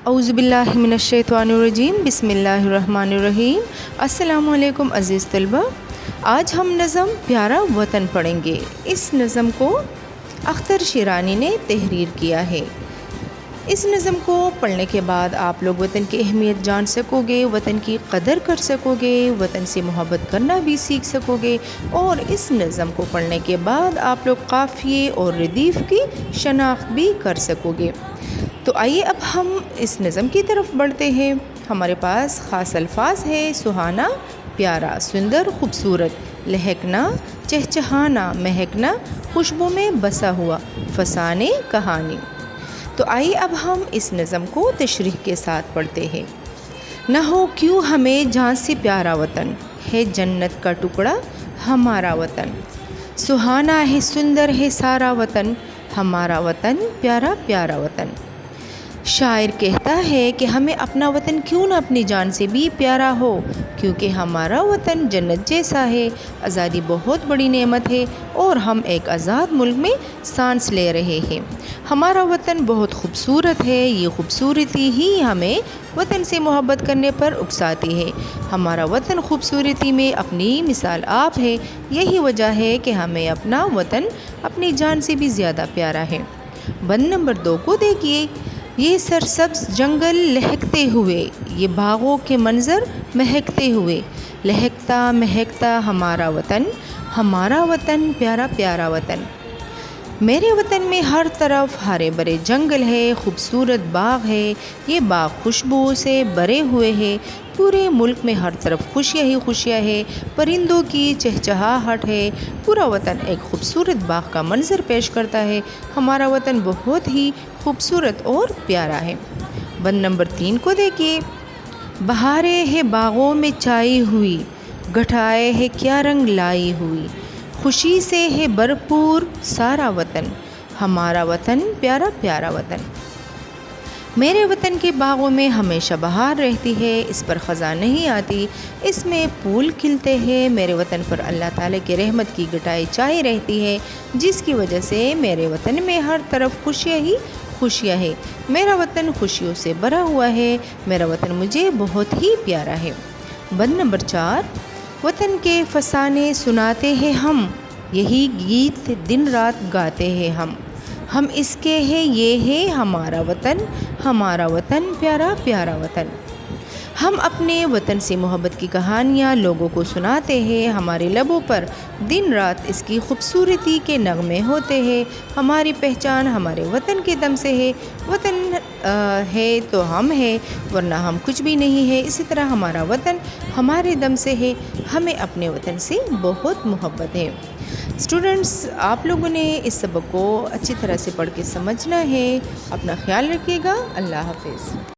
اعوذ باللہ من الشیطان الرجیم بسم اللہ الرحمن الرحیم۔ السلام علیکم عزیز طلبہ، آج ہم نظم پیارا وطن پڑھیں گے۔ اس نظم کو اختر شیرانی نے تحریر کیا ہے۔ اس نظم کو پڑھنے کے بعد آپ لوگ وطن کی اہمیت جان سکو گے، وطن کی قدر کر سکو گے، وطن سے محبت کرنا بھی سیکھ سکو گے، اور اس نظم کو پڑھنے کے بعد آپ لوگ قافیے اور ردیف کی شناخت بھی کر سکو گے۔ تو آئیے اب ہم اس نظم کی طرف بڑھتے ہیں۔ ہمارے پاس خاص الفاظ ہے: سہانا، پیارا، سندر، خوبصورت، لہکنا، چہچہانا، مہکنا، خوشبو میں بسا ہوا، فسانے، کہانی۔ تو آئیے اب ہم اس نظم کو تشریح کے ساتھ پڑھتے ہیں۔ نہ ہو کیوں ہمیں جہاں سے پیارا وطن، ہے جنت کا ٹکڑا ہمارا وطن۔ سہانا ہے، سندر ہے سارا وطن، ہمارا وطن پیارا پیارا وطن۔ شاعر کہتا ہے کہ ہمیں اپنا وطن کیوں نہ اپنی جان سے بھی پیارا ہو، کیونکہ ہمارا وطن جنت جیسا ہے۔ آزادی بہت بڑی نعمت ہے اور ہم ایک آزاد ملک میں سانس لے رہے ہیں۔ ہمارا وطن بہت خوبصورت ہے، یہ خوبصورتی ہی ہمیں وطن سے محبت کرنے پر اکساتی ہے۔ ہمارا وطن خوبصورتی میں اپنی مثال آپ ہے، یہی وجہ ہے کہ ہمیں اپنا وطن اپنی جان سے بھی زیادہ پیارا ہے۔ بند نمبر 2 کو دیکھیے۔ یہ سرسبز جنگل لہکتے ہوئے، یہ باغوں کے منظر مہکتے ہوئے، لہکتا مہکتا ہمارا وطن پیارا پیارا وطن۔ میرے وطن میں ہر طرف ہرے بھرے جنگل ہے، خوبصورت باغ ہے، یہ باغ خوشبو سے بھرے ہوئے ہے۔ پورے ملک میں ہر طرف خوشیاں ہی خوشیاں ہے، پرندوں کی چہچہاہٹ ہے۔ پورا وطن ایک خوبصورت باغ کا منظر پیش کرتا ہے۔ ہمارا وطن بہت ہی خوبصورت اور پیارا ہے۔ بند نمبر 3 کو دیکھیے۔ بہاریں ہے باغوں میں چھائی ہوئی، گٹھائے ہے کیا رنگ لائی ہوئی، خوشی سے ہے بھرپور سارا وطن، ہمارا وطن پیارا پیارا وطن۔ میرے وطن کے باغوں میں ہمیشہ بہار رہتی ہے، اس پر خزاں نہیں آتی، اس میں پھول کھلتے ہیں۔ میرے وطن پر اللہ تعالیٰ کی رحمت کی گٹائی چھائی رہتی ہے، جس کی وجہ سے میرے وطن میں ہر طرف خوشیاں ہی خوشیاں ہے۔ میرا وطن خوشیوں سے بھرا ہوا ہے، میرا وطن مجھے بہت ہی پیارا ہے۔ بند نمبر 4۔ وطن کے فسانے سناتے ہیں ہم، یہی گیت دن رات گاتے ہیں ہم اس کے ہیں، یہ ہے ہمارا وطن پیارا پیارا وطن۔ ہم اپنے وطن سے محبت کی کہانیاں لوگوں کو سناتے ہیں، ہمارے لبوں پر دن رات اس کی خوبصورتی کے نغمے ہوتے ہیں۔ ہماری پہچان ہمارے وطن کے دم سے ہے، وطن ہے تو ہم ہیں، ورنہ ہم کچھ بھی نہیں ہے۔ اسی طرح ہمارا وطن ہمارے دم سے ہے، ہمیں اپنے وطن سے بہت محبت ہے۔ اسٹوڈنٹس، آپ لوگوں نے اس سبق کو اچھی طرح سے پڑھ کے سمجھنا ہے۔ اپنا خیال رکھیے گا۔ اللہ حافظ۔